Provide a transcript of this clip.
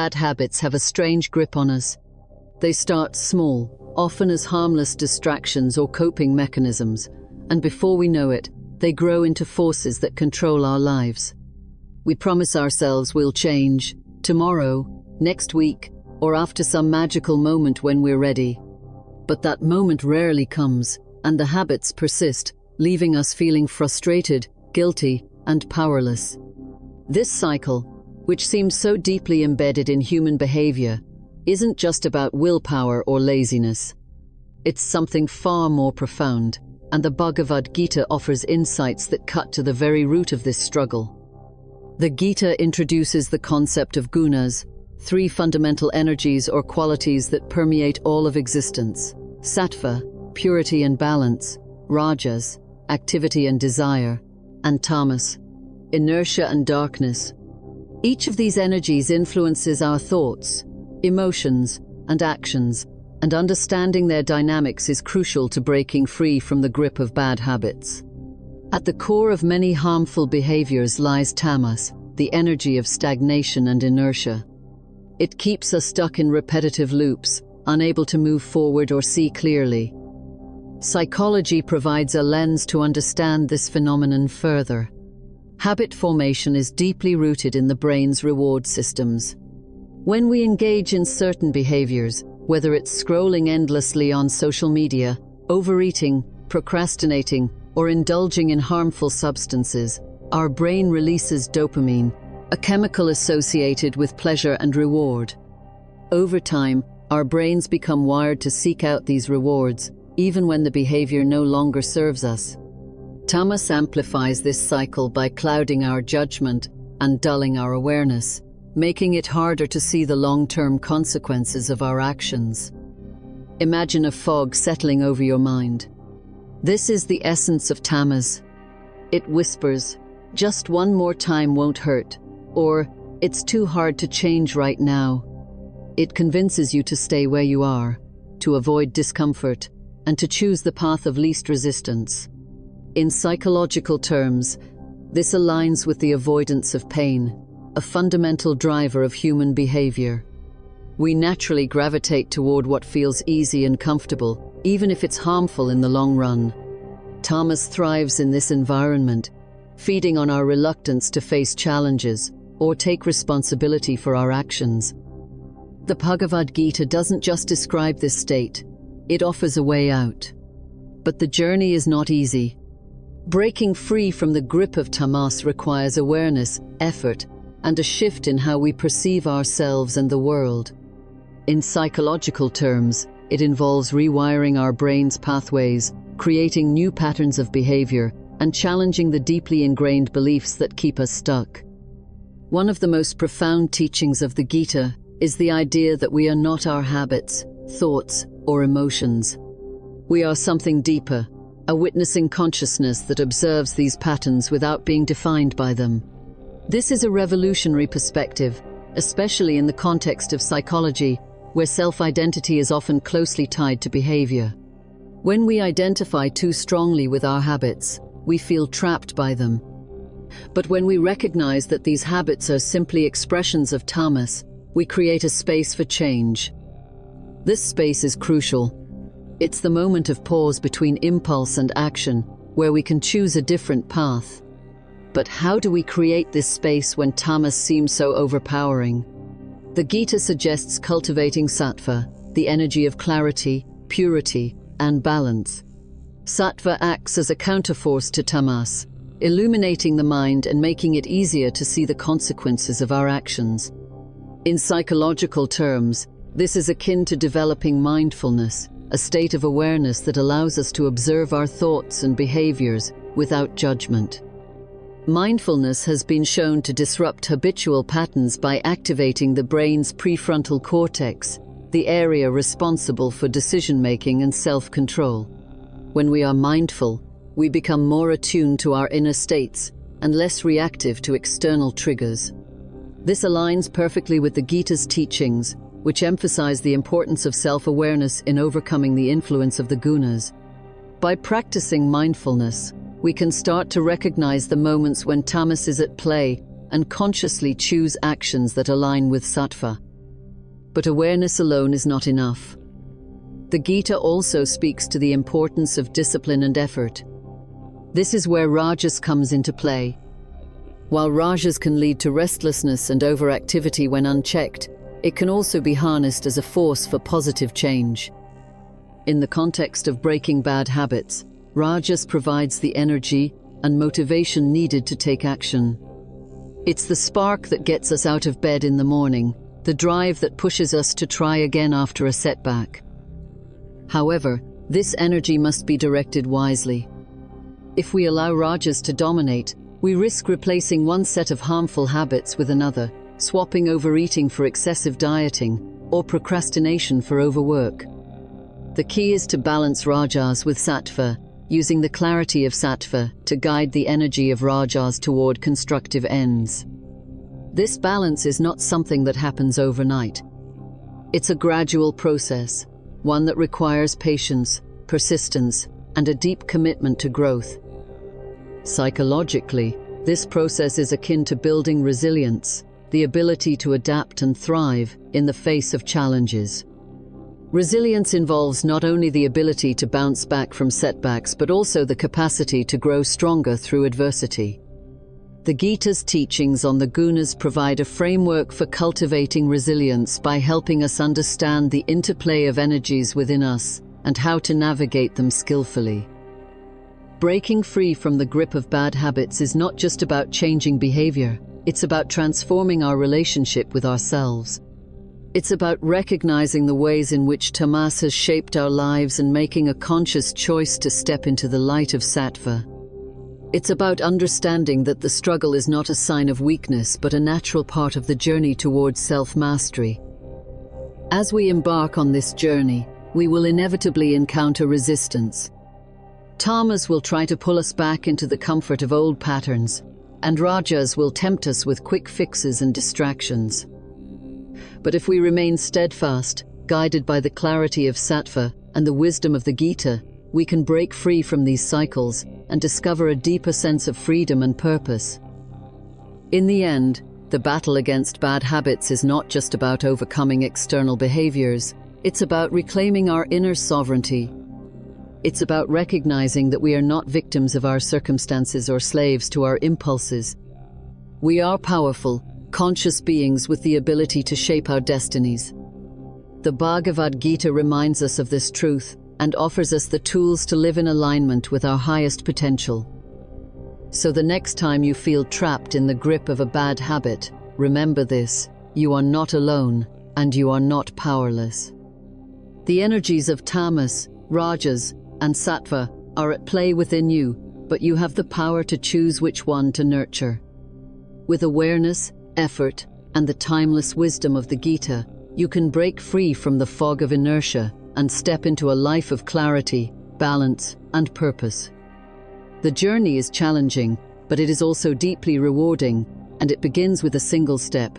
bad habits have a strange grip on us. They start small, often as harmless distractions or coping mechanisms, and before we know it, they grow into forces that control our lives. We promise ourselves we'll change, tomorrow, next week, or after some magical moment when we're ready. But that moment rarely comes, and the habits persist, leaving us feeling frustrated, guilty, and powerless. This cycle, which seems so deeply embedded in human behavior, isn't just about willpower or laziness. It's something far more profound, and the Bhagavad Gita offers insights that cut to the very root of this struggle. The Gita introduces the concept of gunas, 3 fundamental energies or qualities that permeate all of existence: Sattva, purity and balance; Rajas, activity and desire; and Tamas, inertia and darkness. Each of these energies influences our thoughts, emotions, and actions, and understanding their dynamics is crucial to breaking free from the grip of bad habits. At the core of many harmful behaviors lies tamas, the energy of stagnation and inertia. It keeps us stuck in repetitive loops, unable to move forward or see clearly. Psychology provides a lens to understand this phenomenon further. Habit formation is deeply rooted in the brain's reward systems. When we engage in certain behaviors, whether it's scrolling endlessly on social media, overeating, procrastinating, or indulging in harmful substances, our brain releases dopamine, a chemical associated with pleasure and reward. Over time, our brains become wired to seek out these rewards, even when the behavior no longer serves us. Tamas amplifies this cycle by clouding our judgment and dulling our awareness, making it harder to see the long-term consequences of our actions. Imagine a fog settling over your mind. This is the essence of tamas. It whispers, "Just one more time won't hurt," or "It's too hard to change right now." It convinces you to stay where you are, to avoid discomfort, and to choose the path of least resistance. In psychological terms, this aligns with the avoidance of pain, a fundamental driver of human behavior. We naturally gravitate toward what feels easy and comfortable, even if it's harmful in the long run. Tamas thrives in this environment, feeding on our reluctance to face challenges or take responsibility for our actions. The Bhagavad Gita doesn't just describe this state, it offers a way out. But the journey is not easy. Breaking free from the grip of tamas requires awareness, effort, and a shift in how we perceive ourselves and the world. In psychological terms, it involves rewiring our brain's pathways, creating new patterns of behavior, and challenging the deeply ingrained beliefs that keep us stuck. One of the most profound teachings of the Gita is the idea that we are not our habits, thoughts, or emotions. We are something deeper, a witnessing consciousness that observes these patterns without being defined by them. This is a revolutionary perspective, especially in the context of psychology, where self-identity is often closely tied to behavior. When we identify too strongly with our habits, we feel trapped by them. But when we recognize that these habits are simply expressions of tamas, we create a space for change. This space is crucial. It's the moment of pause between impulse and action, where we can choose a different path. But how do we create this space when tamas seems so overpowering? The Gita suggests cultivating sattva, the energy of clarity, purity, and balance. Sattva acts as a counterforce to tamas, illuminating the mind and making it easier to see the consequences of our actions. In psychological terms, this is akin to developing mindfulness, a state of awareness that allows us to observe our thoughts and behaviors without judgment. Mindfulness has been shown to disrupt habitual patterns by activating the brain's prefrontal cortex, the area responsible for decision-making and self-control. When we are mindful, we become more attuned to our inner states and less reactive to external triggers. This aligns perfectly with the Gita's teachings, which emphasize the importance of self-awareness in overcoming the influence of the gunas. By practicing mindfulness, we can start to recognize the moments when tamas is at play and consciously choose actions that align with sattva, But awareness alone is not enough. The Gita also speaks to the importance of discipline and effort. This is where rajas comes into play. While rajas can lead to restlessness and overactivity when unchecked, it can also be harnessed as a force for positive change. In the context of breaking bad habits, rajas provides the energy and motivation needed to take action. It's the spark that gets us out of bed in the morning, the drive that pushes us to try again after a setback. However, this energy must be directed wisely. If we allow rajas to dominate, we risk replacing one set of harmful habits with another, swapping overeating for excessive dieting, or procrastination for overwork. The key is to balance rajas with sattva, using the clarity of sattva to guide the energy of rajas toward constructive ends. This balance is not something that happens overnight. It's a gradual process, one that requires patience, persistence, and a deep commitment to growth. Psychologically, this process is akin to building resilience, the ability to adapt and thrive in the face of challenges. Resilience involves not only the ability to bounce back from setbacks, but also the capacity to grow stronger through adversity. The Gita's teachings on the gunas provide a framework for cultivating resilience by helping us understand the interplay of energies within us and how to navigate them skillfully. Breaking free from the grip of bad habits is not just about changing behavior, it's about transforming our relationship with ourselves. It's about recognizing the ways in which Tamas has shaped our lives and making a conscious choice to step into the light of Sattva. It's about understanding that the struggle is not a sign of weakness, but a natural part of the journey towards self-mastery. As we embark on this journey, we will inevitably encounter resistance. Tamas will try to pull us back into the comfort of old patterns, and rajas will tempt us with quick fixes and distractions. But if we remain steadfast, guided by the clarity of sattva and the wisdom of the Gita, we can break free from these cycles and discover a deeper sense of freedom and purpose. In the end, the battle against bad habits is not just about overcoming external behaviors, it's about reclaiming our inner sovereignty. It's about recognizing that we are not victims of our circumstances or slaves to our impulses. We are powerful, conscious beings with the ability to shape our destinies. The Bhagavad Gita reminds us of this truth and offers us the tools to live in alignment with our highest potential. So the next time you feel trapped in the grip of a bad habit, remember this: you are not alone, and you are not powerless. The energies of Tamas, Rajas, and Sattva are at play within you, but you have the power to choose which one to nurture. With awareness, effort, and the timeless wisdom of the Gita, you can break free from the fog of inertia and step into a life of clarity, balance, and purpose. The journey is challenging, but it is also deeply rewarding, and it begins with a single step: